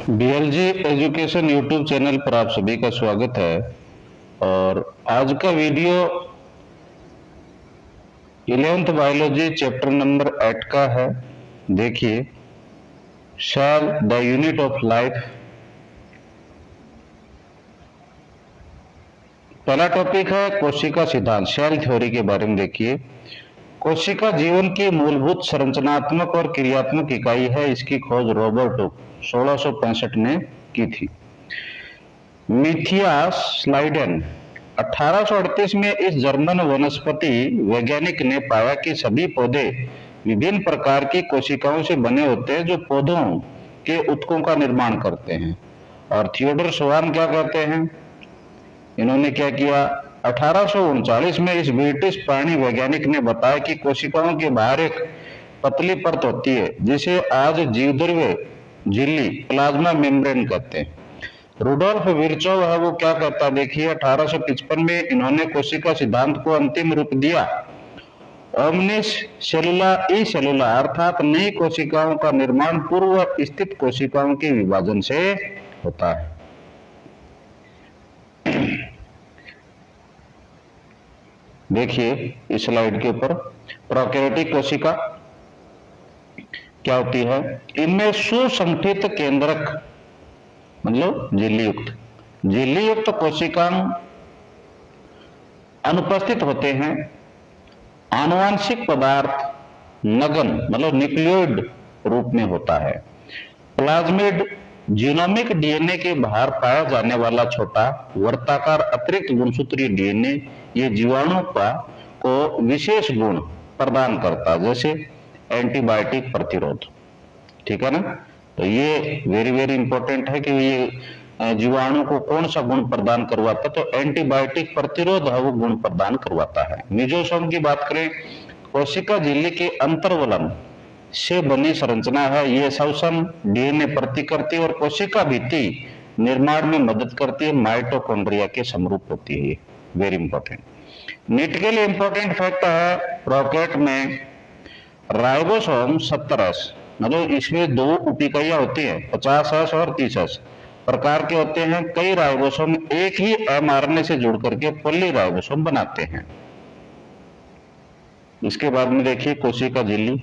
DLG education YouTube channel पर आप सभी का स्वागत है। और आज का video 11th biology chapter number 8 का है। देखिए, cell the unit of life. पहला टॉपिक है कोशिका सिद्धांत, सेल थ्योरी के बारे में। देखिए, कोशिका जीवन की मूलभूत संरचनात्मक और क्रियात्मक इकाई है। इसकी खोज रॉबर्ट हुक 1665 ने की थी। मिथियास स्लाइडेन 1838 में इस जर्मन वनस्पति वैज्ञानिक ने पाया कि सभी पौधे विभिन्न प्रकार की कोशिकाओं से बने होते हैं जो पौधों के ऊतकों का निर्माण करते हैं। और थियोडर स्वान क्या कहते हैं, इन्होंने क्या किया, 1839 में इस ब्रिटिश प्राणी वैज्ञानिक ने बताया कि कोशिकाओं के बाहर एक पतली परत होती है जिसे आज जीवद्रव्य झिल्ली प्लाज्मा मेम्ब्रेन कहते हैं। रुडोल्फ विर्चोव है, वो क्या कहता है, देखिए 1855 में इन्होंने कोशिका सिद्धांत को अंतिम रूप दिया। ओमनिस सेलुला ई सेलुला अर्थात नई कोशिकाओं का निर्माण पूर्व स्थित कोशिकाओं के विभाजन से होता है। देखिए इस स्लाइड के ऊपर प्रोकैरियोटिक कोशिका क्या होती है, इनमें सुसंगठित केंद्रक मतलब झिल्ली युक्त कोशिकांग अनुपस्थित होते हैं। आनुवांशिक पदार्थ नगन मतलब न्यूक्लियोइड रूप में होता है। प्लाज्मिड जीनोमिक डीएनए के बाहर पाया जाने वाला छोटा वर्ताकार अतिरिक्त गुणसूत्रीय डीएनए ये जीवाणु को विशेष गुण प्रदान करता है, जैसे एंटीबायोटिक प्रतिरोध। ठीक है ना। तो ये वेरी इंपॉर्टेंट है कि ये जीवाणु को कौन सा गुण प्रदान करवाता है, तो एंटीबायोटिक प्रतिरोध है वो गुण प्रदान करवाता है। मेसोसोम की बात करें, कोशिका झिल्ली के अंतर्वलन से बनी संरचना है। ये श्वसन डीएनए प्रतिकृति और कोशिका भित्ति निर्माण में मदद करती है। माइटोकॉन्ड्रिया के समरूप होती है। Very important. नीट के लिए इंपॉर्टेंट फैक्ट है, प्रोकैट में राइबोसोम 70S मतलब इसमें दो उपिकाइयां होती हैं, 50S और 30S प्रकार के होते हैं। कई राइबोसोम एक ही एमआरएनए से जुड़ करके पॉली राइबोसोम बनाते हैं। इसके बाद में देखिए कोशिका झिल्ली।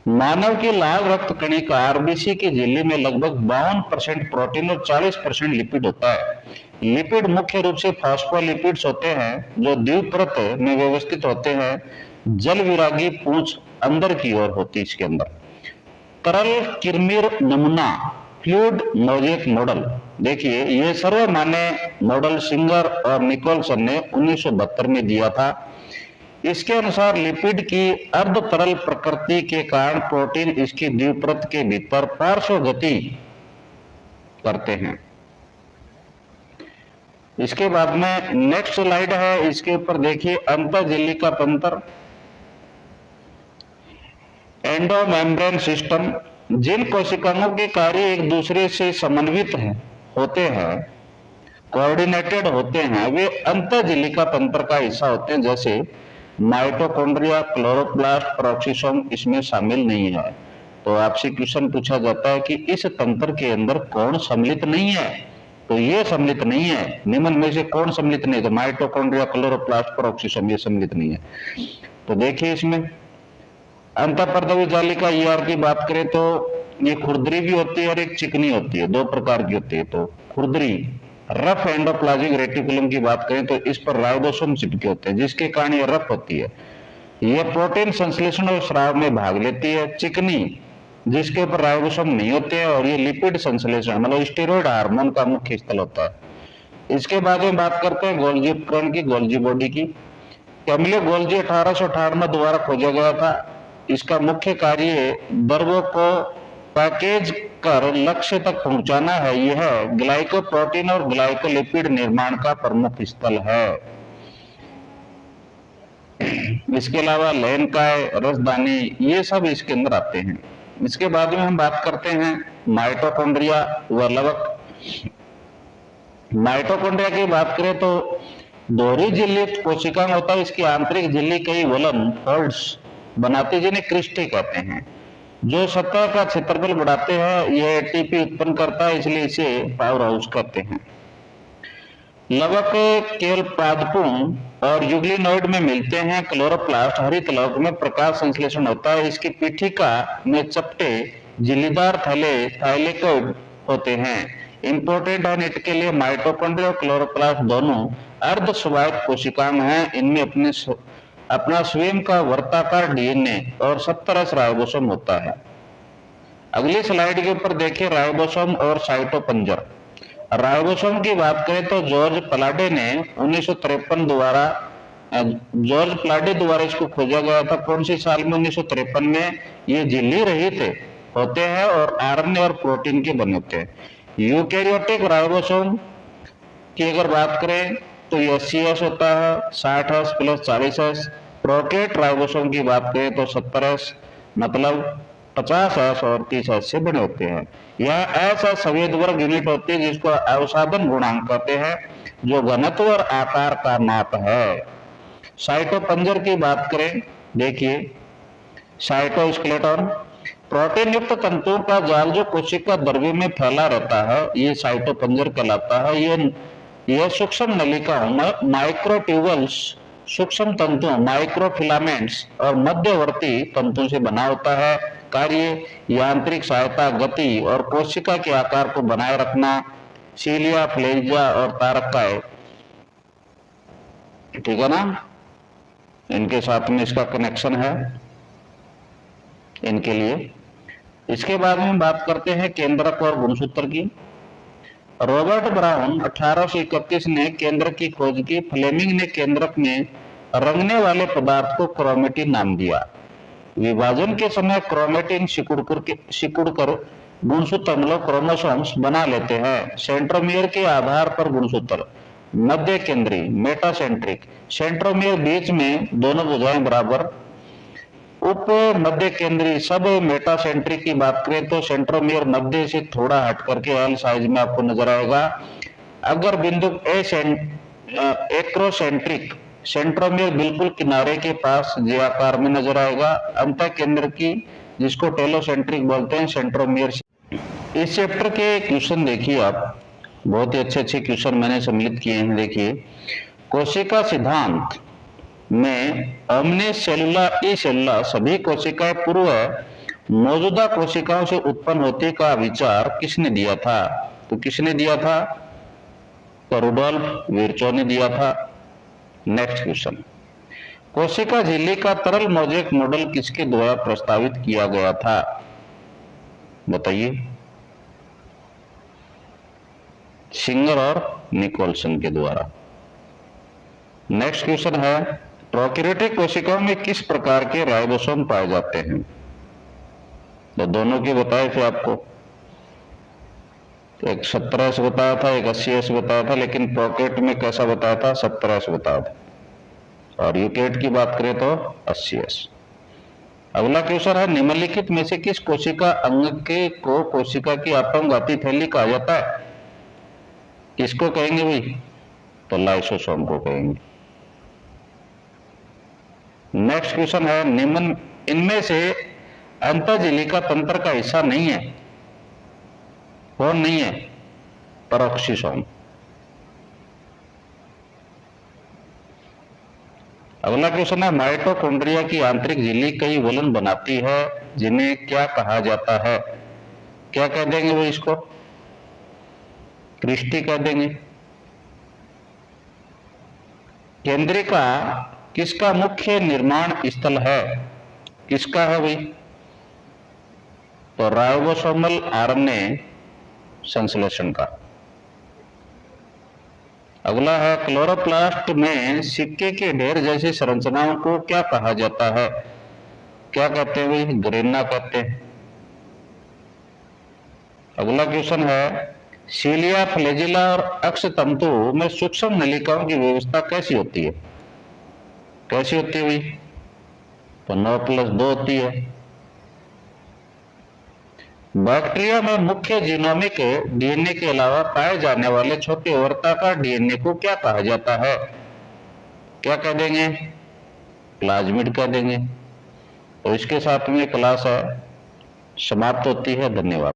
मानव की लाल रक्त कणिका आरबीसी की झिल्ली में लगभग 52% प्रोटीन और 40% लिपिड होता है। लिपिड मुख्य रूप से फॉस्फोलिपिड्स होते हैं जो द्विपरत में व्यवस्थित होते हैं। जल विरागी पूंछ अंदर की ओर होती है। इसके अंदर तरल किरमिर नमूना फ्लूइड मोजेक मॉडल। देखिए ये सर्वमान्य मॉडल सिंगर और निकोलसन ने 1972 में दिया था। इसके अनुसार लिपिड की अर्ध तरल प्रकृति के कारण प्रोटीन इसकी द्विपरत के भीतर पार्श्व गति करते हैं। इसके बाद में नेक्स्ट स्लाइड है, इसके ऊपर देखिए अंतःझिल्ली का तंत्र, एंडोमेम्ब्रेन सिस्टम। जिन कोशिकाओं के कार्य एक दूसरे से समन्वित होते हैं, कोऑर्डिनेटेड होते हैं, वे अंतःझिल्ली का तंत्र का हिस्सा होते हैं। जैसे माइटोकॉन्ड्रिया, क्लोरोप्लास्ट, पेरोक्सिसोम इसमें शामिल नहीं है। तो आपसे क्वेश्चन पूछा जाता है कि इस तंत्र के अंदर कौन सम्मिलित नहीं है, तो ये सम्मिलित नहीं है। निम्न में से कौन सम्मिलित नहीं है, तो माइटोकॉन्ड्रिया, क्लोरोप्लास्ट, पेरोक्सिसोम ये सम्मिलित नहीं है। तो देखिए इसमें अंतःपर्दवी जालिका ईआर की बात करें तो ये खुरदरी भी होती है और एक चिकनी होती है, दो प्रकार की होती है। तो खुरदरी रफ एंडोप्लाज्मिक रेटिकुलम की बात करें तो इस पर राइबोसोम चिपके होते हैं जिसके कारण ये रफ होती है। ये प्रोटीन संश्लेषण और स्राव में भाग लेती है। चिकनी जिसके ऊपर राइबोसोम नहीं होते हैं और ये लिपिड संश्लेषण मतलब स्टेरॉइड हार्मोन का मुख्य स्थल होता है। इसके बाद में बात करते हैं गोल्जी उपकरण की, गोल्जी बॉडी की। कैमिलो गोल्जी 1858 द्वारा खोजा गया था। इसका मुख्य कार्य द्रव्यों को पैकेज कर लक्ष्य तक पहुंचाना है। यह ग्लाइकोप्रोटीन और ग्लाइकोलिपिड निर्माण का प्रमुख स्थल है। इसके अलावा लैनकाय, रसदानी ये सब इसके अंदर आते हैं। इसके बाद में हम बात करते हैं माइटोकॉन्ड्रिया व लवक। माइटोकॉन्ड्रिया की बात करें तो दोहरी झिल्ली कोशिका होता है। इसकी आंतरिक झिल्ली कई वलन फोल्ड्स बनाती है जिन्हें क्रिस्टी कहते हैं। जो सतह का क्षेत्रफल बढ़ाते हैं यह एटीपी उत्पन्न करता है, इसलिए इसे पावर हाउस कहते हैं। लवक केवल पादपों और यूग्लिनोइड में मिलते हैं। क्लोरोप्लास्ट हरित लवक में प्रकाश संश्लेषण होता है। इसकी पीठिका में चपटे झिल्लीदार थाइलेकोइड होते हैं। इंपॉर्टेंट है नीट के लिए, माइटोकॉन्ड्रिया और क्लोरोप्लास्ट दोनों अर्ध स्वायत्त कोशिकाएं हैं। इनमें अपना स्वयं का वर्ताकार डीएनए और 70 राइबोसोम होता है। अगली स्लाइड के ऊपर देखिए राइबोसोम और साइटोपंजर। राइबोसोम की बात करें तो जॉर्ज प्लाडे ने 1953 द्वारा इसको खोजा गया था। कौन सी साल में? 1953 में। ये झिल्ली रहित होते हैं और आरएनए और प्रोटीन के बने होते हैं। यूकैरियोटिक राइबोसोम की अगर बात करें तो ये 80S होता है, 60S plus 40S। Prokaryote ribosome की बात करें तो 70S मतलब 50S और 30S से बने होते हैं। यह ऐसा संवेद वर्ग यूनिट होती है जिसको अवसादन गुणांक कहते हैं, जो घनत्व और आकार का नाप है। साइटोपंजर की बात करें, देखिए साइटोस्केलेटन प्रोटीन युक्त तंतुओं का जाल जो कोशिका द्रव्य में फैला रहता है, ये साइटोपंजर कहलाता है। यह सूक्ष्म नलिकाओं, माइक्रोट्यूबल्स, सूक्ष्म तंतुओं, माइक्रोफिलामेंट्स और मध्यवर्ती तंतुओं से बना होता है। कार्य यांत्रिक सहायता, गति और कोशिका के आकार को बनाए रखना। सीलिया, फ्लेजिया और तारकाए, ठीक है ना, इनके साथ में इसका कनेक्शन है इनके लिए। इसके बाद में बात करते हैं केंद्रक और गुणसूत्र की। रॉबर्ट ब्राउन 1831 ने केंद्रक की खोज की। फ्लेमिंग ने केंद्रक में रंगने वाले पदार्थ को क्रोमेटिन नाम दिया। विभाजन के समय क्रोमेटिन सिकुड़कर गुणसूत्र मतलब क्रोमोसोम्स बना लेते हैं। सेंट्रोमियर के आधार पर गुणसूत्र मध्य केंद्रीय, मेटासेंट्रिक, सेंट्रोमियर बीच में दोनों भुजाएं बराबर, उप मध्य केंद्रीय, सब मेटासेंट्रिक की बात करें तो सेंट्रोमियर मध्य से थोड़ा हट करके एल साइज में आपको नजर आएगा। अगर बिंदु एक्रोसेंट्रिक, सेंट्रोमियर बिल्कुल किनारे के पास जे आकार में नजर आएगा। अंत केंद्र की, जिसको टेलोसेंट्रिक बोलते हैं, सेंट्रोमियर। इस चैप्टर के क्वेश्चन देखिए आप, बहुत ही अच्छे क्वेश्चन मैंने सम्मिलित किए हैं। देखिए कोशिका सिद्धांत में ओमनी सेलुला ई सेलुला सभी कोशिकाएं पूर्व मौजूदा कोशिकाओं से उत्पन्न होती का विचार किसने दिया था? तो किसने दिया था? तो रुडोल्फ विर्चो ने दिया था। नेक्स्ट क्वेश्चन, कोशिका झिल्ली का तरल मोज़ेक मॉडल किसके द्वारा प्रस्तावित किया गया था? बताइए। सिंगर और निकोलसन के द्वारा। नेक्स्ट क्वेश्चन है, प्रोकैरियोटिक कोशिकाओं में किस प्रकार के राइबोसोम पाए जाते हैं? तो दोनों के बताए थे आपको, एक 17S बताया था, एक 80S बताया था, लेकिन प्रोकैरियोट में कैसा बताया था? 17S बताया था। और यूकैरियोट की बात करें तो 80S। अगला क्वेश्चन है, निम्नलिखित में से किस कोशिका अंग के को कोशिका की अपंगती थैली कहा जाता है? किसको कहेंगे भाई? तो लाइसोसोम को कहेंगे। नेक्स्ट क्वेश्चन है, निम्न इनमें से अंतःझिल्लिका तंत्र का हिस्सा नहीं है, कौन नहीं है? पेरोक्सिसोम। अगला क्वेश्चन है, माइटोकॉन्ड्रिया की आंतरिक झिल्ली कई वलन बनाती है, जिन्हें क्या कहा जाता है? क्या कह देंगे वो इसको? क्रिस्टी कह देंगे। केंद्रिका किसका मुख्य निर्माण स्थल है? किसका है भाई? तो राइबोसोमल आरएनए संश्लेषण का। अगला है, क्लोरोप्लास्ट में सिक्के के ढेर जैसी संरचनाओं को क्या कहा जाता है? क्या कहते हैं भाई? ग्रेना कहते हैं। अगला क्वेश्चन है, सीलिया, फ्लैजिला और अक्ष तंतु में सूक्ष्म नलिकाओं की व्यवस्था कैसी होती है? कैसी होती है भाई? तो 9+2 होती है। बैक्टीरिया में मुख्य जीनोमिक डीएनए के अलावा पाए जाने वाले छोटे वर्ताकार डीएनए को क्या कहा जाता है? क्या कह देंगे? प्लाज्मिड कह देंगे। तो इसके साथ में क्लास है समाप्त होती है। धन्यवाद।